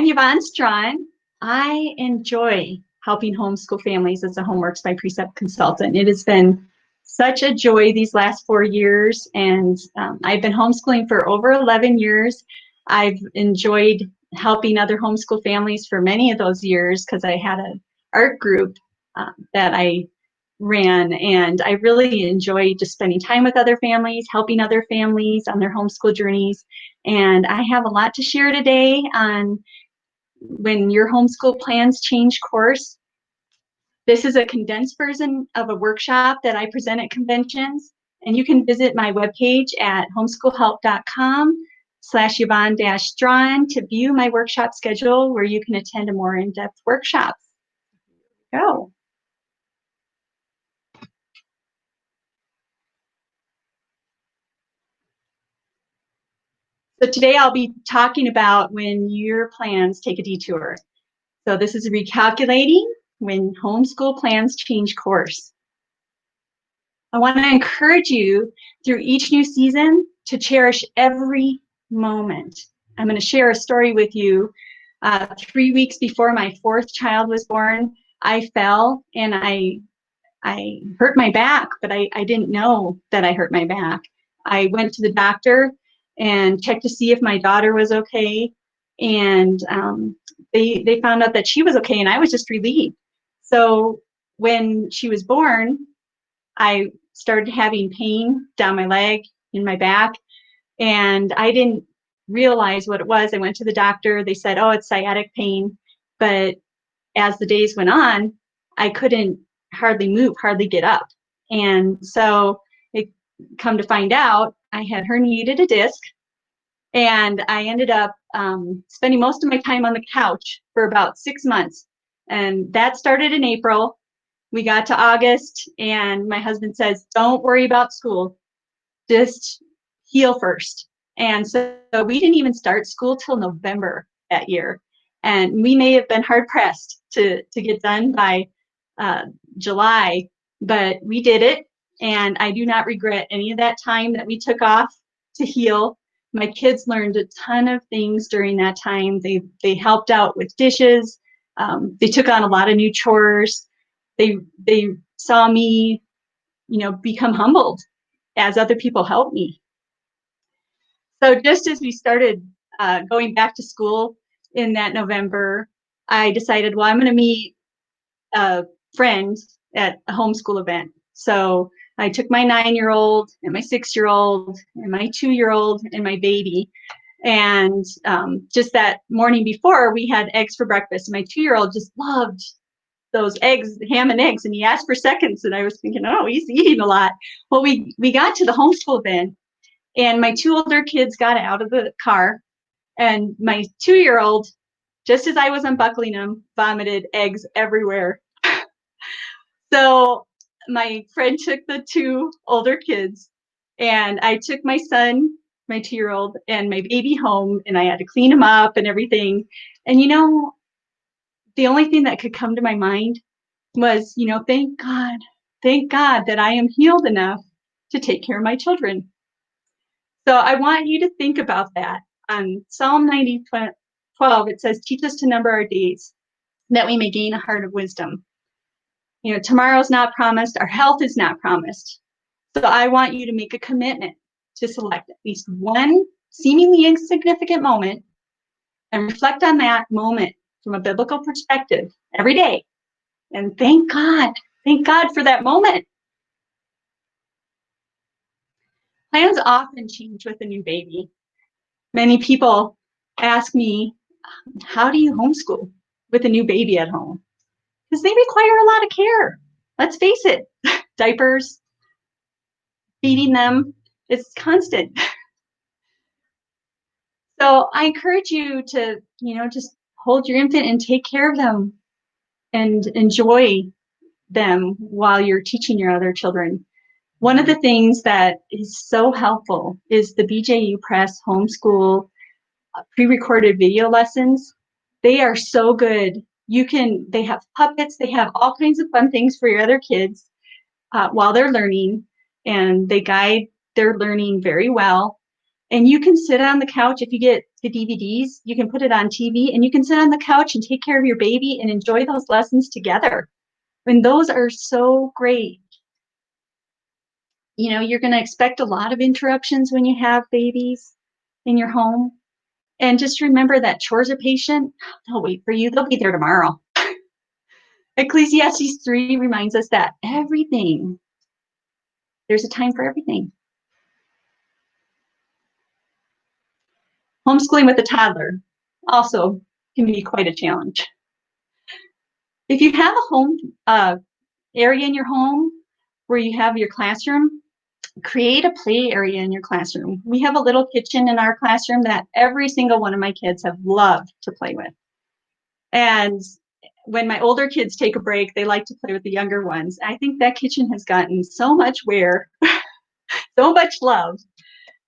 I'm Yvonne Strachan. I enjoy helping homeschool families as a Homeworks by Precept consultant. It has been such a joy these last 4 years, and I've been homeschooling for over 11 years. I've enjoyed helping other homeschool families for many of those years because I had an art group that I ran, and I really enjoy just spending time with other families, helping other families on their homeschool journeys. And I have a lot to share today on when your homeschool plans change course. This is a condensed version of a workshop that I present at conventions, and you can visit my webpage at homeschoolhelp.com/Yvonne-Strachan to view my workshop schedule where you can attend a more in-depth workshop. Go. So today I'll be talking about when your plans take a detour. So this is Recalculating when homeschool plans change course. I want to encourage you through each new season to cherish every moment. I'm going to share a story with you. 3 weeks before my fourth child was born, I fell and I hurt my back, but I didn't know that I hurt my back. I went to the doctor and checked to see if my daughter was okay, and they found out that she was okay, and I was just relieved. So when she was born, I started having pain down my leg, in my back, and I didn't realize what it was. I went to the doctor. They said, oh, it's sciatic pain. But as the days went on, I couldn't hardly move, hardly get up. And so it come to find out I had herniated a disc, and I ended up spending most of my time on the couch for about 6 months. And that started in April. We got to August, and my husband says, don't worry about school, just heal first. And so we didn't even start school till November that year. And we may have been hard pressed to get done by July, but we did it. And I do not regret any of that time that we took off to heal. My kids learned a ton of things during that time. They helped out with dishes. They took on a lot of new chores. They saw me, become humbled as other people helped me. So just as we started going back to school in that November, I decided, well, I'm going to meet a friend at a homeschool event. So I took my 9-year-old and my 6-year-old and my 2-year-old and my baby. And just that morning before, we had eggs for breakfast. My 2-year-old just loved those eggs, ham and eggs, and he asked for seconds. And I was thinking, oh, he's eating a lot. Well, we got to the homeschool event, and my 2 older kids got out of the car, and my 2-year-old, just as I was unbuckling him, vomited eggs everywhere. So my friend took the 2 older kids, and I took my son, my 2-year-old, and my baby home, and I had to clean him up and everything. And the only thing that could come to my mind was, thank God that I am healed enough to take care of my children. So I want you to think about that. On Psalm 90:12, it says, teach us to number our days, that we may gain a heart of wisdom. Tomorrow's not promised. Our health is not promised. So I want you to make a commitment to select at least one seemingly insignificant moment and reflect on that moment from a biblical perspective every day. And thank God for that moment. Plans often change with a new baby. Many people ask me, how do you homeschool with a new baby at home? Because they require a lot of care. Let's face it, diapers, feeding them, it's constant. So I encourage you to, just hold your infant and take care of them and enjoy them while you're teaching your other children. One of the things that is so helpful is the BJU Press homeschool pre-recorded video lessons. They are so good. They have puppets, they have all kinds of fun things for your other kids while they're learning, and they guide their learning very well. And you can sit on the couch if you get the DVDs. You can put it on TV and you can sit on the couch and take care of your baby and enjoy those lessons together. And those are so great. You know, you're going to expect a lot of interruptions when you have babies in your home. And just remember that chores are patient. They'll wait for you. They'll be there tomorrow. Ecclesiastes 3 reminds us that there's a time for everything. Homeschooling with a toddler also can be quite a challenge. If you have a home area in your home where you have your classroom, create a play area in your classroom. We have a little kitchen in our classroom that every single one of my kids have loved to play with. And when my older kids take a break, they like to play with the younger ones. I think that kitchen has gotten so much wear, so much love,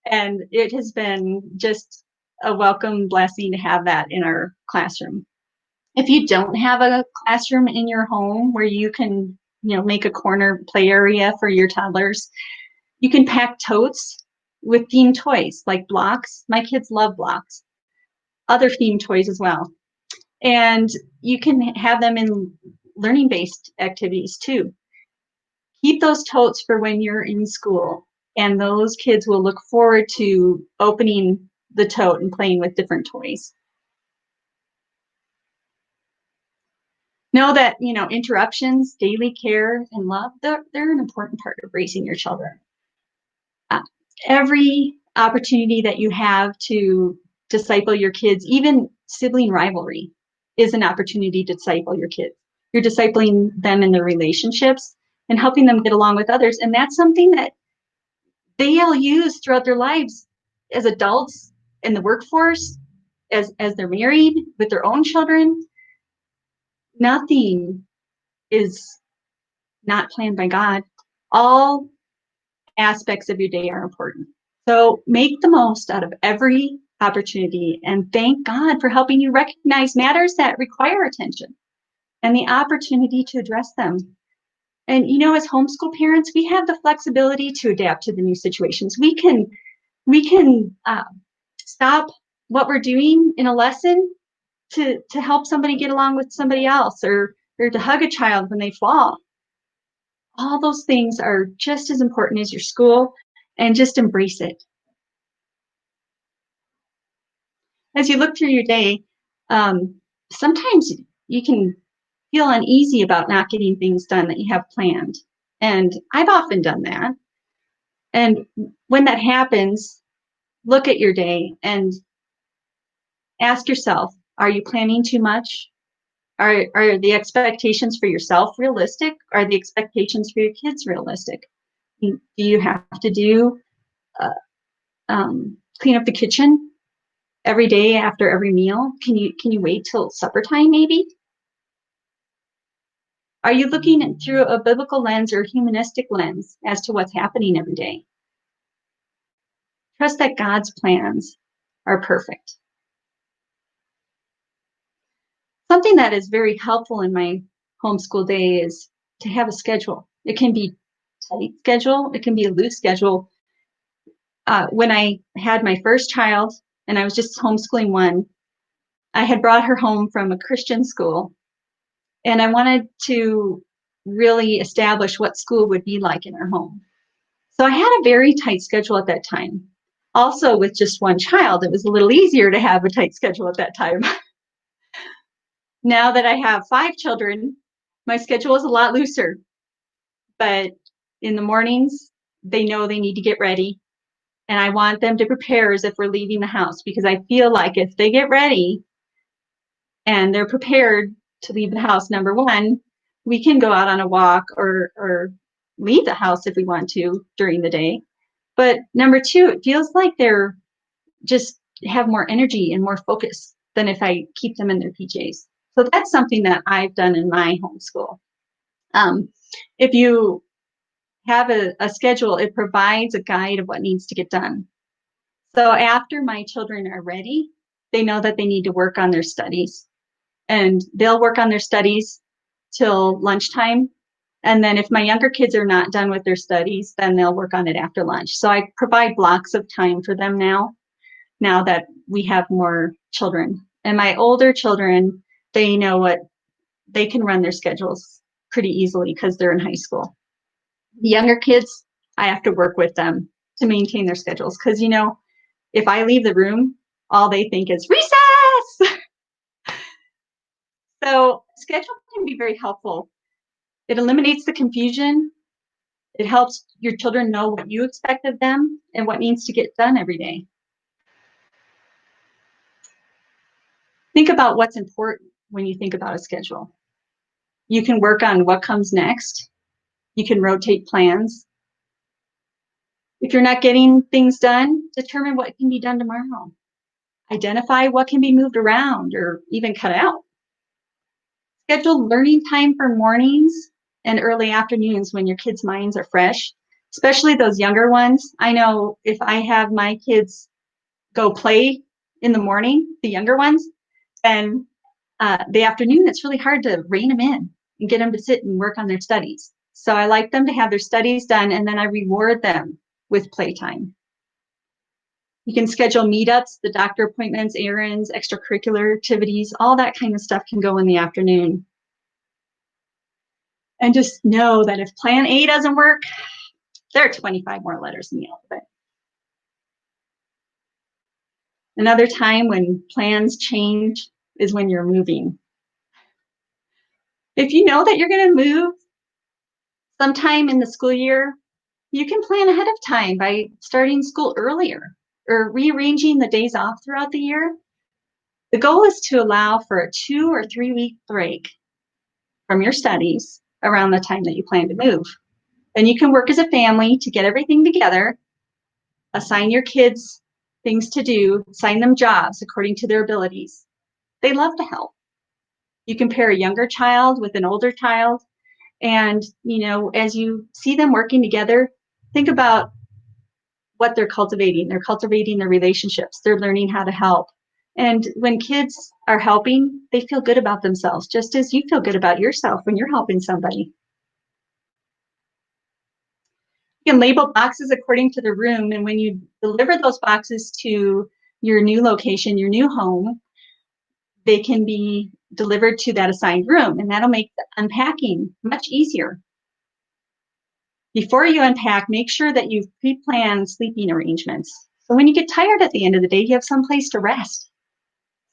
and it has been just a welcome blessing to have that in our classroom. If you don't have a classroom in your home where you can, make a corner play area for your toddlers, you can pack totes with themed toys like blocks. My kids love blocks. Other themed toys as well. And you can have them in learning-based activities too. Keep those totes for when you're in school, and those kids will look forward to opening the tote and playing with different toys. Know that, interruptions, daily care, and love, they're an important part of raising your children. Every opportunity that you have to disciple your kids, even sibling rivalry, is an opportunity to disciple your kids. You're discipling them in their relationships and helping them get along with others. And that's something that they'll use throughout their lives as adults in the workforce, as they're married, with their own children. Nothing is not planned by God. All aspects of your day are important. So make the most out of every opportunity and thank God for helping you recognize matters that require attention and the opportunity to address them. And as homeschool parents, we have the flexibility to adapt to the new situations. We can stop what we're doing in a lesson to help somebody get along with somebody else, or to hug a child when they fall. All those things are just as important as your school, and just embrace it. As you look through your day, sometimes you can feel uneasy about not getting things done that you have planned. And I've often done that. And when that happens, look at your day and ask yourself, are you planning too much? Are the expectations for yourself realistic? Are the expectations for your kids realistic? Do you have to clean up the kitchen every day after every meal? Can you wait till supper time maybe? Are you looking through a biblical lens or humanistic lens as to what's happening every day? Trust that God's plans are perfect. Something that is very helpful in my homeschool day is to have a schedule. It can be a tight schedule. It can be a loose schedule. When I had my first child and I was just homeschooling one, I had brought her home from a Christian school, and I wanted to really establish what school would be like in our home. So I had a very tight schedule at that time. Also, with just one child, it was a little easier to have a tight schedule at that time. Now that I have 5 children, my schedule is a lot looser. But in the mornings, they know they need to get ready. And I want them to prepare as if we're leaving the house, because I feel like if they get ready and they're prepared to leave the house, number one, we can go out on a walk or leave the house if we want to during the day. But number two, it feels like they're just have more energy and more focus than if I keep them in their PJs. So that's something that I've done in my homeschool. If you have a schedule, it provides a guide of what needs to get done. So after my children are ready, they know that they need to work on their studies, and they'll work on their studies till lunchtime. And then if my younger kids are not done with their studies, then they'll work on it after lunch. So I provide blocks of time for them now. now that we have more children. And my older children, they know what they can run their schedules pretty easily because they're in high school. The younger kids, I have to work with them to maintain their schedules because, you know, if I leave the room, all they think is recess. So schedule can be very helpful. It eliminates the confusion. It helps your children know what you expect of them and what needs to get done every day. Think about what's important when you think about a schedule. You can work on what comes next. You can rotate plans. If you're not getting things done, determine what can be done tomorrow. Identify what can be moved around or even cut out. Schedule learning time for mornings and early afternoons when your kids' minds are fresh, especially those younger ones. I know if I have my kids go play in the morning, the younger ones, then the afternoon, it's really hard to rein them in and get them to sit and work on their studies. So I like them to have their studies done, and then I reward them with playtime. You can schedule meetups, the doctor appointments, errands, extracurricular activities, all that kind of stuff can go in the afternoon. And just know that if plan A doesn't work, there are 25 more letters in the alphabet. Another time when plans change is when you're moving. If you know that you're going to move sometime in the school year, you can plan ahead of time by starting school earlier or rearranging the days off throughout the year. The goal is to allow for a 2 or 3 week break from your studies around the time that you plan to move. Then you can work as a family to get everything together, assign your kids things to do, assign them jobs according to their abilities. They love to help. You can pair a younger child with an older child, and you know, as you see them working together, think about what they're cultivating. They're cultivating their relationships. They're learning how to help. And when kids are helping, they feel good about themselves, just as you feel good about yourself when you're helping somebody. You can label boxes according to the room, and when you deliver those boxes to your new location, your new home, they can be delivered to that assigned room, and that'll make the unpacking much easier. Before you unpack, make sure that you've pre-planned sleeping arrangements. So when you get tired at the end of the day, you have some place to rest.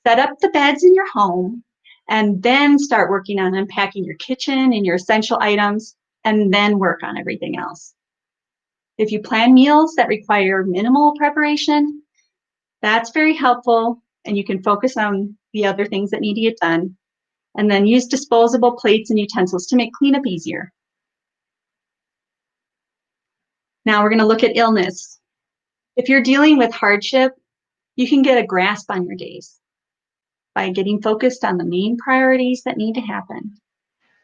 Set up the beds in your home, and then start working on unpacking your kitchen and your essential items, and then work on everything else. If you plan meals that require minimal preparation, that's very helpful, and you can focus on the other things that need to get done. And then use disposable plates and utensils to make cleanup easier. Now we're going to look at illness. If you're dealing with hardship, you can get a grasp on your days by getting focused on the main priorities that need to happen.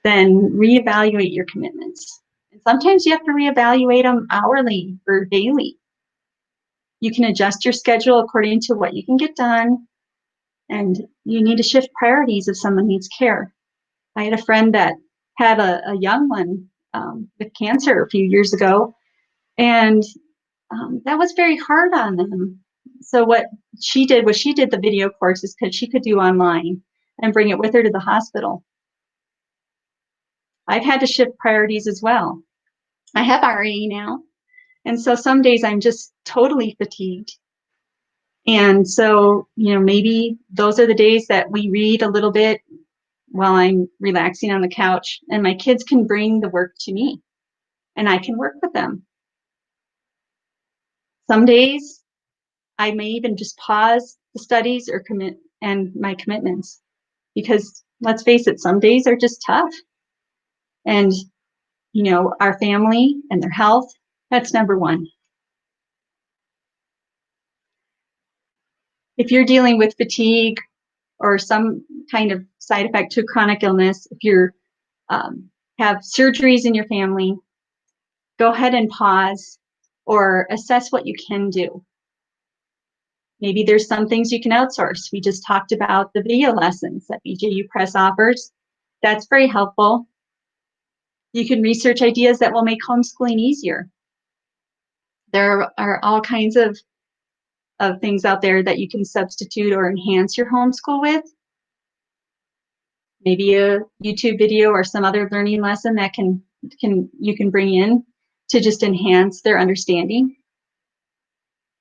Then reevaluate your commitments. And sometimes you have to reevaluate them hourly or daily. You can adjust your schedule according to what you can get done, and you need to shift priorities if someone needs care. I had a friend that had a young one with cancer a few years ago, and that was very hard on them. So what she did was she did the video courses because she could do online and bring it with her to the hospital. I've had to shift priorities as well. I have RA now, and so some days I'm just totally fatigued. And so, you know, maybe those are the days that we read a little bit while I'm relaxing on the couch, and my kids can bring the work to me and I can work with them. Some days I may even just pause the studies or commit and my commitments, because let's face it, some days are just tough. And, you know, our family and their health, that's number one. If you're dealing with fatigue or some kind of side effect to chronic illness, if you're have surgeries in your family, go ahead and pause or assess what you can do. Maybe there's some things you can outsource. We just talked about the video lessons that BJU Press offers. That's very helpful. You can research ideas that will make homeschooling easier. There are all kinds of of things out there that you can substitute or enhance your homeschool with. Maybe a YouTube video or some other learning lesson that you can bring in to just enhance their understanding.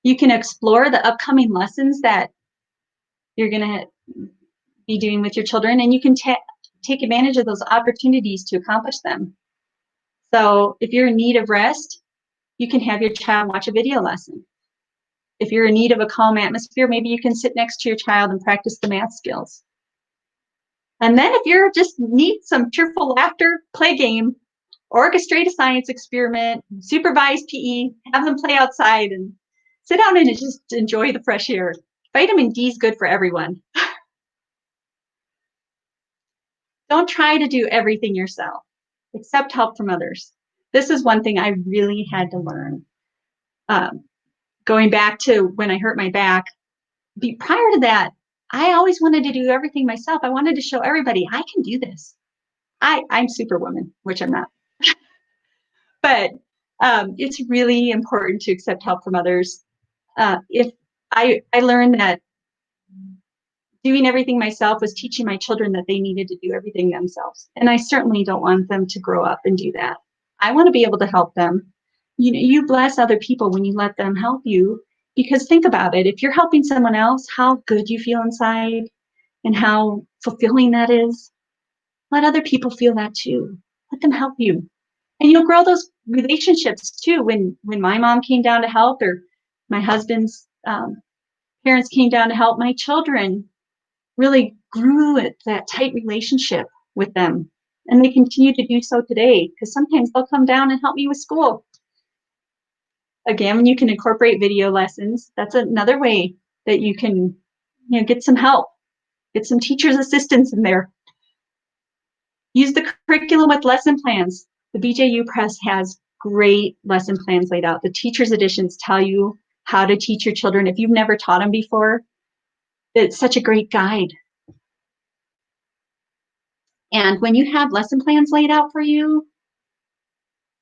You can explore the upcoming lessons that you're going to be doing with your children, and you can take advantage of those opportunities to accomplish them. So if you're in need of rest, you can have your child watch a video lesson. If you're in need of a calm atmosphere, maybe you can sit next to your child and practice the math skills. And then if you're just need some cheerful laughter, play a game, orchestrate a science experiment, supervise PE, have them play outside, and sit down and just enjoy the fresh air. Vitamin D is good for everyone. Don't try to do everything yourself. Accept help from others. This is one thing I really had to learn. Going back to when I hurt my back, prior to that, I always wanted to do everything myself. I wanted to show everybody I can do this. I'm Superwoman, which I'm not. But it's really important to accept help from others. If I learned that doing everything myself was teaching my children that they needed to do everything themselves. And I certainly don't want them to grow up and do that. I want to be able to help them. You know, you bless other people when you let them help you, because think about it. If you're helping someone else, how good you feel inside and how fulfilling that is. Let other people feel that too. Let them help you. And you'll grow those relationships too. When my mom came down to help, or my husband's parents came down to help, my children really grew at that tight relationship with them. And they continue to do so today, because sometimes they'll come down and help me with school. Again, when you can incorporate video lessons, that's another way that you can, get some help, get some teacher's assistance in there. Use the curriculum with lesson plans. The BJU Press has great lesson plans laid out. The teacher's editions tell you how to teach your children. If you've never taught them before, it's such a great guide. And when you have lesson plans laid out for you,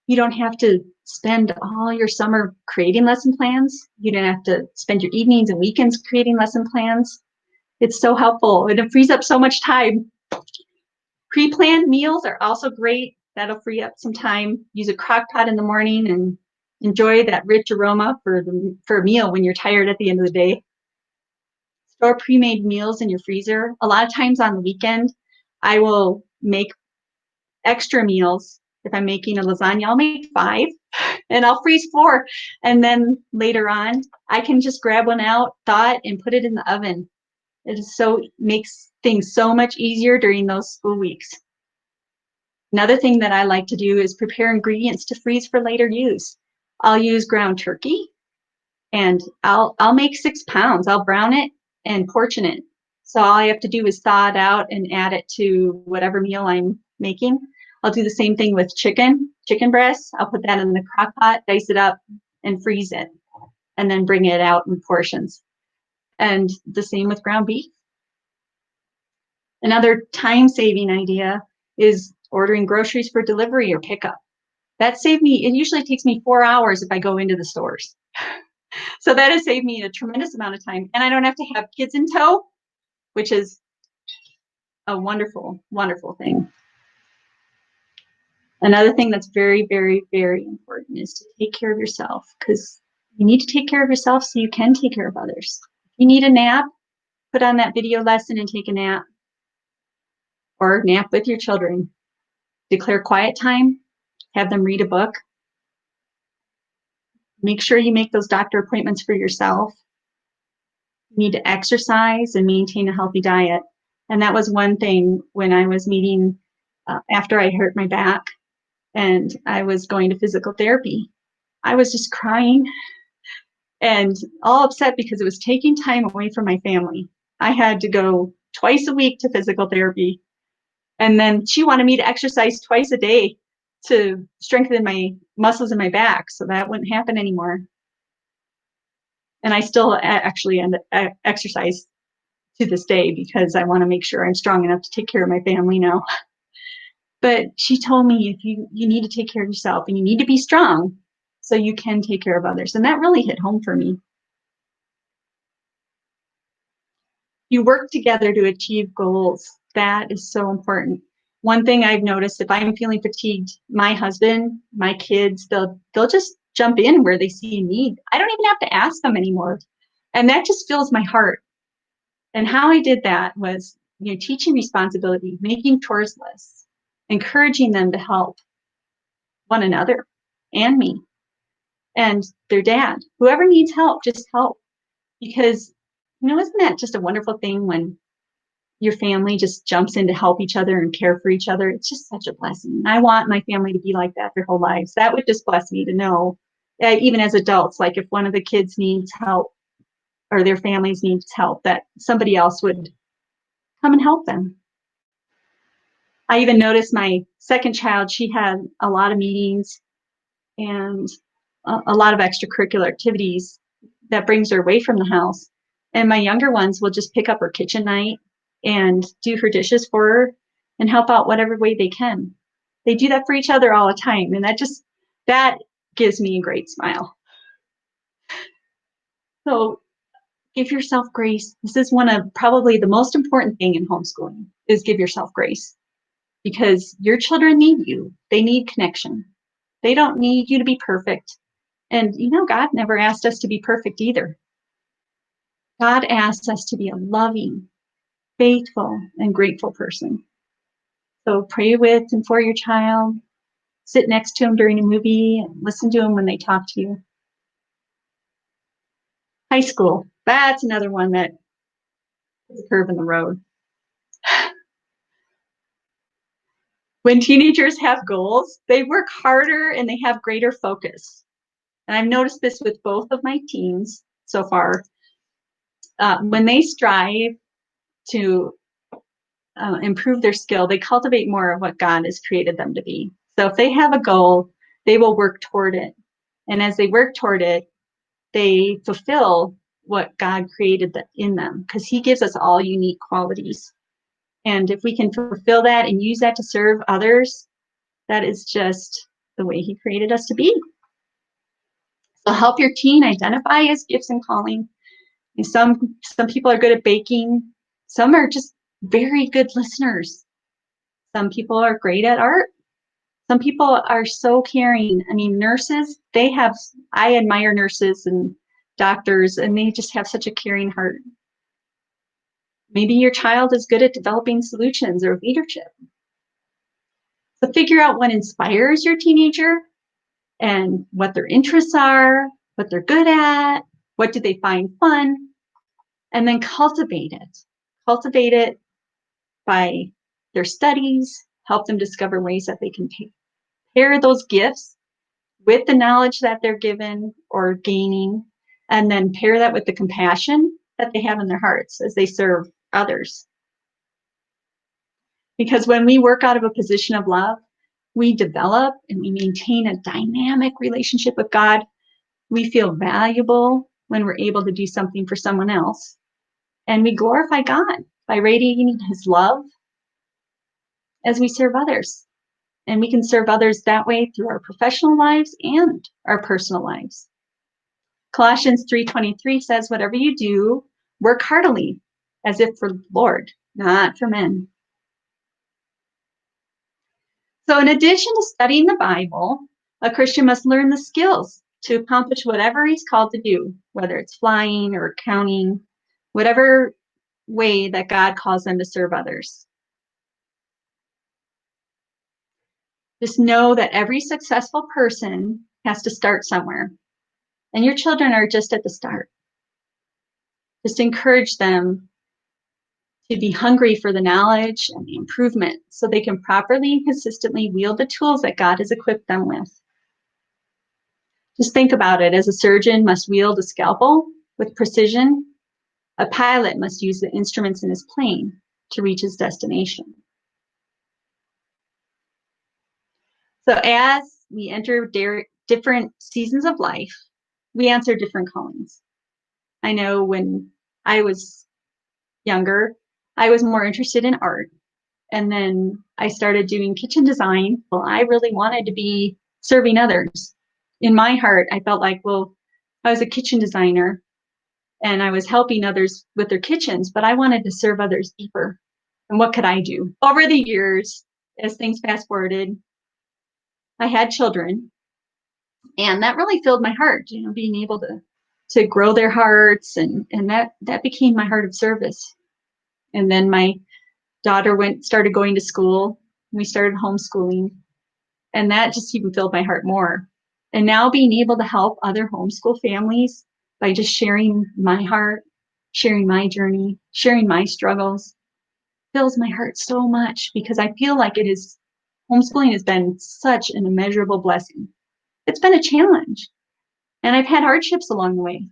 you don't have to spend all your summer creating lesson plans. You don't have to spend your evenings and weekends creating lesson plans. It's so helpful, and it frees up so much time. Pre-planned meals are also great. That'll free up some time. Use a crock pot in the morning and enjoy that rich aroma for a meal when you're tired at the end of the day. Store pre-made meals in your freezer. A lot of times on the weekend, I will make extra meals. If I'm making a lasagna, I'll make 5 and I'll freeze 4. And then later on, I can just grab one out, thaw it, and put it in the oven. It makes things so much easier during those school weeks. Another thing that I like to do is prepare ingredients to freeze for later use. I'll use ground turkey, and I'll make 6 pounds. I'll brown it and portion it. So all I have to do is thaw it out and add it to whatever meal I'm making. I'll do the same thing with chicken breasts. I'll put that in the crock pot, dice it up, and freeze it, and then bring it out in portions. And the same with ground beef. Another time-saving idea is ordering groceries for delivery or pickup. That saved me, it usually takes me 4 hours if I go into the stores. So that has saved me a tremendous amount of time. And I don't have to have kids in tow, which is a wonderful, wonderful thing. Another thing that's very, very, very important is to take care of yourself, because you need to take care of yourself so you can take care of others. If you need a nap, put on that video lesson and take a nap, or nap with your children. Declare quiet time, have them read a book. Make sure you make those doctor appointments for yourself. You need to exercise and maintain a healthy diet. And that was one thing when I was meeting after I hurt my back and I was going to physical therapy. I was just crying and all upset because it was taking time away from my family. I had to go twice a week to physical therapy. And then she wanted me to exercise twice a day to strengthen my muscles in my back, so that wouldn't happen anymore. And I still actually exercise to this day because I want to make sure I'm strong enough to take care of my family now. But she told me, if you need to take care of yourself and you need to be strong so you can take care of others. And that really hit home for me. You work together to achieve goals. That is so important. One thing I've noticed, if I'm feeling fatigued, my husband, my kids, they'll just jump in where they see a need. I don't even have to ask them anymore. And that just fills my heart. And how I did that was, teaching responsibility, making chores lists, encouraging them to help one another and me and their dad. Whoever needs help, just help. Because, isn't that just a wonderful thing when your family just jumps in to help each other and care for each other? It's just such a blessing. And I want my family to be like that their whole lives. That would just bless me to know that even as adults, like if one of the kids needs help or their families needs help, that somebody else would come and help them. I even noticed my second child, she had a lot of meetings and a lot of extracurricular activities that brings her away from the house. And my younger ones will just pick up her kitchen night and do her dishes for her and help out whatever way they can. They do that for each other all the time. And that gives me a great smile. So give yourself grace. This is one of probably the most important thing in homeschooling is give yourself grace, because your children need you. They need connection. They don't need you to be perfect. And God never asked us to be perfect either. God asked us to be a loving, faithful, and grateful person. So pray with and for your child. Sit next to him during a movie and listen to him when they talk to you. High school, that's another one that is a curve in the road. When teenagers have goals, they work harder and they have greater focus. And I've noticed this with both of my teens so far. When they strive to improve their skill, they cultivate more of what God has created them to be. So if they have a goal, they will work toward it. And as they work toward it, they fulfill what God created in them, because He gives us all unique qualities. And if we can fulfill that and use that to serve others, that is just the way He created us to be. So help your teen identify his gifts and calling. And some people are good at baking. Some are just very good listeners. Some people are great at art. Some people are so caring. I mean, nurses, I admire nurses and doctors, and they just have such a caring heart. Maybe your child is good at developing solutions or leadership. So figure out what inspires your teenager and what their interests are, what they're good at, what do they find fun, and then cultivate it. Cultivate it by their studies, help them discover ways that they can pair those gifts with the knowledge that they're given or gaining, and then pair that with the compassion that they have in their hearts as they serve others. Because when we work out of a position of love, we develop and we maintain a dynamic relationship with God. We feel valuable when we're able to do something for someone else. And we glorify God by radiating His love as we serve others. And we can serve others that way through our professional lives and our personal lives. Colossians 3:23 says, whatever you do, work heartily, as if for the Lord, not for men. So in addition to studying the Bible, a Christian must learn the skills to accomplish whatever he's called to do, whether it's flying or accounting, whatever way that God calls them to serve others. Just know that every successful person has to start somewhere, and your children are just at the start. Just encourage them to be hungry for the knowledge and the improvement so they can properly and consistently wield the tools that God has equipped them with. Just think about it. As a surgeon must wield a scalpel with precision, a pilot must use the instruments in his plane to reach his destination. So as we enter different seasons of life, we answer different callings. I know when I was younger, I was more interested in art. And then I started doing kitchen design. Well, I really wanted to be serving others. In my heart, I felt like, well, I was a kitchen designer. and I was helping others with their kitchens, but I wanted to serve others deeper. And what could I do? Over the years, as things fast forwarded, I had children, and that really filled my heart, being able to grow their hearts, and that became my heart of service. And then my daughter started going to school. We started homeschooling, and that just even filled my heart more. And now being able to help other homeschool families by just sharing my heart, sharing my journey, sharing my struggles, fills my heart so much, because I feel like homeschooling has been such an immeasurable blessing. It's been a challenge, and I've had hardships along the way,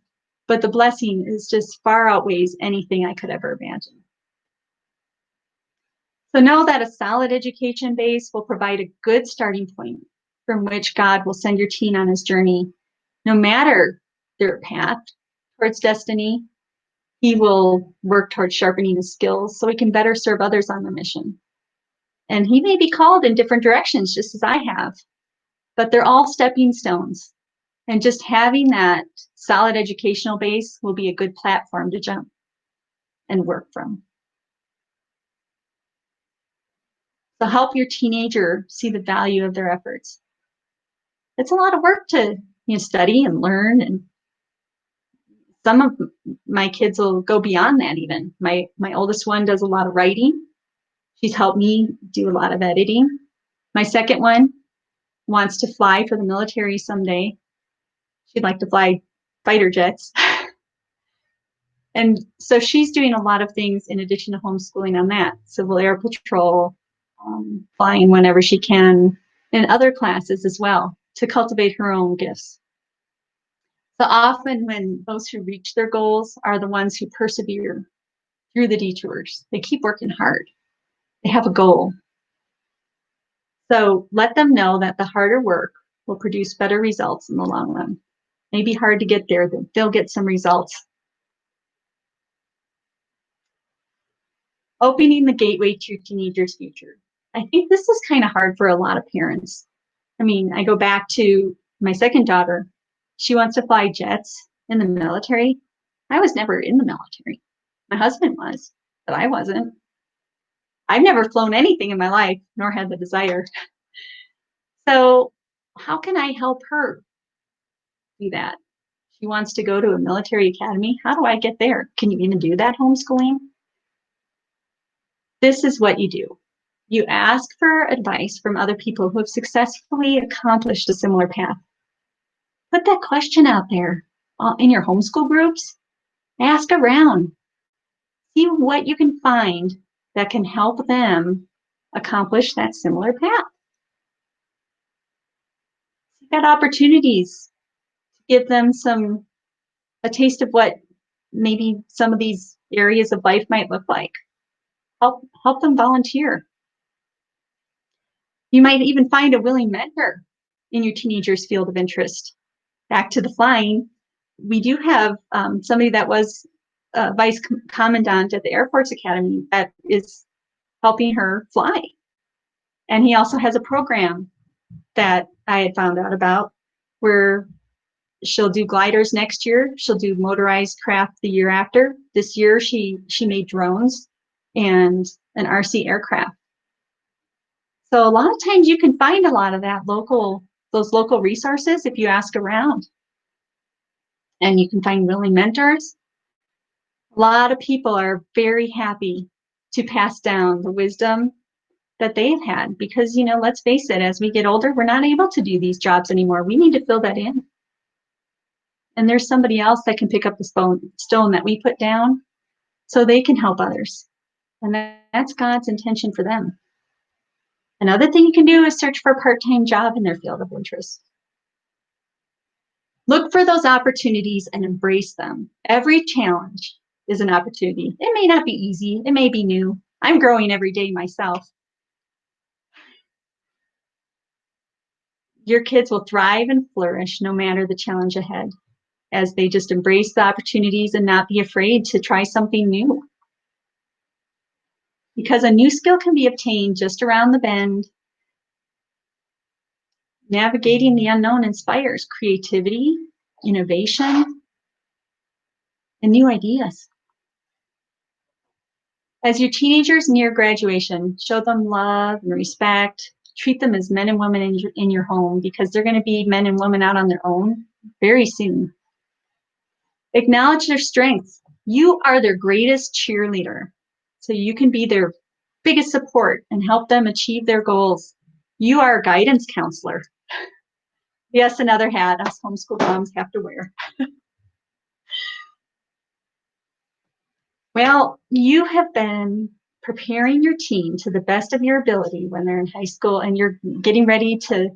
but the blessing is just far outweighs anything I could ever imagine. So know that a solid education base will provide a good starting point from which God will send your teen on his journey. No matter their path towards destiny, he will work towards sharpening his skills so he can better serve others on the mission. And he may be called in different directions, just as I have, but they're all stepping stones. And just having that solid educational base will be a good platform to jump and work from. So help your teenager see the value of their efforts. It's a lot of work to study and learn, and some of my kids will go beyond that even. My oldest one does a lot of writing. She's helped me do a lot of editing. My second one wants to fly for the military someday. She'd like to fly fighter jets. And so she's doing a lot of things in addition to homeschooling on that. Civil Air Patrol, flying whenever she can, and other classes as well, to cultivate her own gifts. So often when those who reach their goals are the ones who persevere through the detours. They keep working hard. They have a goal. So let them know that the harder work will produce better results in the long run. It may be hard to get there, but they'll get some results. Opening the gateway to your teenager's future. I think this is kind of hard for a lot of parents. I mean, I go back to my second daughter. She wants to fly jets in the military. I was never in the military. My husband was, but I wasn't. I've never flown anything in my life, nor had the desire. So how can I help her do that? She wants to go to a military academy. How do I get there? Can you even do that homeschooling? This is what you do. You ask for advice from other people who have successfully accomplished a similar path. Put that question out there in your homeschool groups. Ask around. See what you can find that can help them accomplish that similar path. You've got opportunities to give them a taste of what maybe some of these areas of life might look like. Help them volunteer. You might even find a willing mentor in your teenager's field of interest. Back to the flying, we do have somebody that was a vice commandant at the Air Force Academy that is helping her fly. And he also has a program that I had found out about where she'll do gliders next year. She'll do motorized craft the year after. This year, she made drones and an RC aircraft. So a lot of times you can find a lot of those local resources if you ask around. And you can find willing mentors. A lot of people are very happy to pass down the wisdom that they've had because, let's face it, as we get older, we're not able to do these jobs anymore. We need to fill that in. And there's somebody else that can pick up the stone that we put down so they can help others. And that's God's intention for them. Another thing you can do is search for a part-time job in their field of interest. Look for those opportunities and embrace them. Every challenge is an opportunity. It may not be easy. It may be new. I'm growing every day myself. Your kids will thrive and flourish no matter the challenge ahead, as they just embrace the opportunities and not be afraid to try something new. Because a new skill can be obtained just around the bend. Navigating the unknown inspires creativity, innovation, and new ideas. As your teenagers near graduation, show them love and respect. Treat them as men and women in your home, because they're going to be men and women out on their own very soon. Acknowledge their strengths. You are their greatest cheerleader, so you can be their biggest support and help them achieve their goals. You are a guidance counselor. Yes, another hat us homeschool moms have to wear. Well, you have been preparing your teen to the best of your ability when they're in high school and you're getting ready to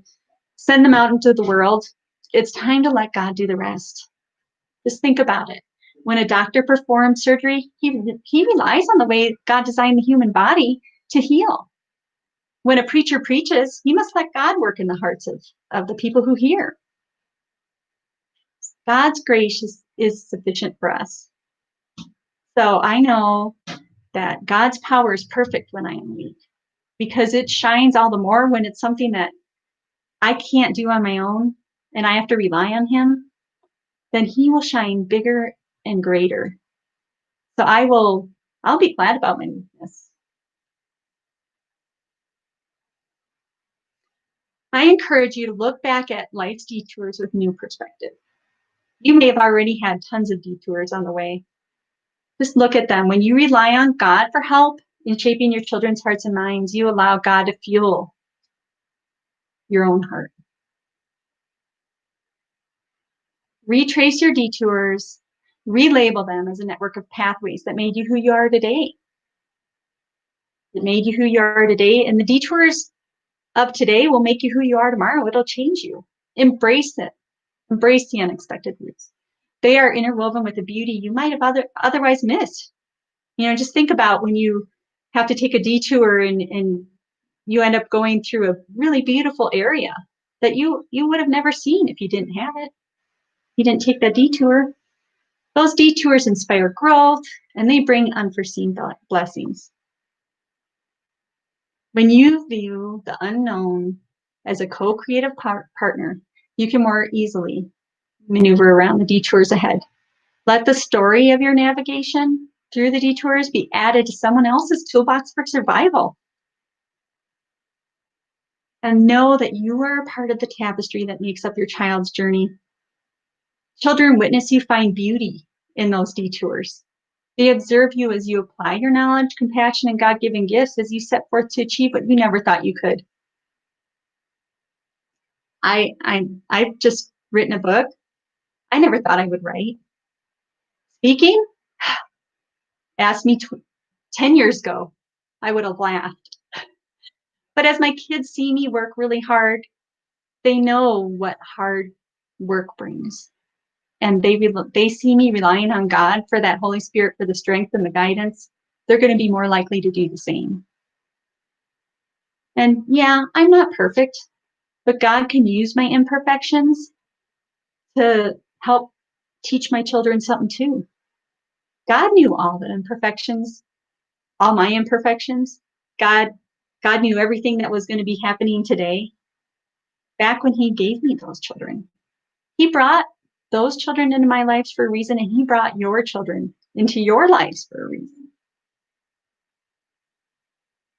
send them out into the world. It's time to let God do the rest. Just think about it. When a doctor performs surgery, he relies on the way God designed the human body to heal. When a preacher preaches, he must let God work in the hearts of the people who hear. God's grace is sufficient for us. So I know that God's power is perfect when I am weak, because it shines all the more when it's something that I can't do on my own and I have to rely on him. Then he will shine bigger and greater. So I'll be glad about my weakness. I encourage you to look back at life's detours with new perspective. You may have already had tons of detours on the way. Just look at them. When you rely on God for help in shaping your children's hearts and minds, you allow God to fuel your own heart. Retrace your detours, relabel them as a network of pathways that made you who you are today. It made you who you are today, and the detours of today will make you who you are tomorrow. It'll change you. Embrace it. Embrace the unexpected routes. They are interwoven with the beauty you might have otherwise missed. Just think about when you have to take a detour and you end up going through a really beautiful area that you would have never seen if you didn't have it. You didn't take that detour. Those detours inspire growth, and they bring unforeseen blessings. When you view the unknown as a co-creative partner, you can more easily maneuver around the detours ahead. Let the story of your navigation through the detours be added to someone else's toolbox for survival. And know that you are a part of the tapestry that makes up your child's journey. Children witness you find beauty in those detours. They observe you as you apply your knowledge, compassion, and God-given gifts as you set forth to achieve what you never thought you could. I've just written a book. I never thought I would write. Speaking, asked me 10 years ago, I would have laughed. But as my kids see me work really hard, they know what hard work brings. And they see me relying on God for that Holy Spirit, for the strength and the guidance. They're going to be more likely to do the same. And yeah, I'm not perfect, but God can use my imperfections to help teach my children something too. God knew all the imperfections, all my imperfections. God knew everything that was going to be happening today back when he gave me those children. He brought those children into my lives for a reason, and he brought your children into your lives for a reason.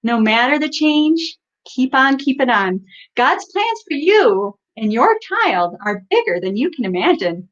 No matter the change, keep on keeping on. God's plans for you and your child are bigger than you can imagine.